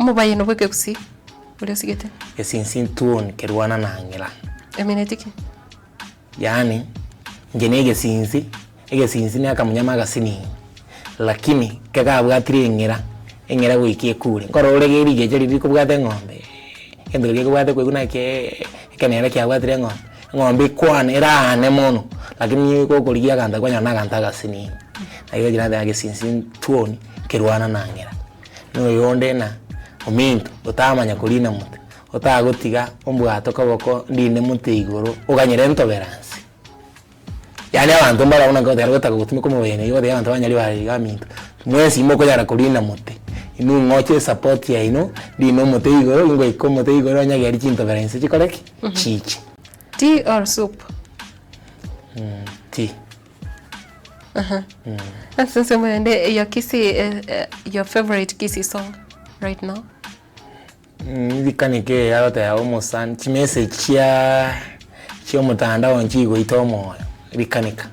Umubaye no bweke kusi. Ule sigete. Esinsin tuon kerwana nangela. Eminetiki. Yani ngenege sinzi ni akamunyama gasini. Lakini kaka bwatiri engera wikie kure. Ngoro uregeri gejeri biko bwate ngombe. Kendo liye bwate kweguna ke kenera kya bwatire ngombe kwane irane mono. Lakini ko koligia kanda kwanya na kanta gasini. Ayo jina ya sinsin tuon kerwana nangela. No yonde na ominto utamanya kulina muti utagotiga ombwato kaboko ndine muti iguru uganyire intolerance yani abantu mbarabona ngo tero gutaka como bene yo de abantu banyari bari gaminto mwesi imoko yara kulina muti inu ngoche support ya ino ndine muti iguru ngo iko muti iguru anya gari intolerance chikoreki chichi Tea or soup? Tea. Since mwende your kissy your favorite kissy song right now? Ndikanike yarote ya omusan chimese chia mutandao nchigo itomo likanika.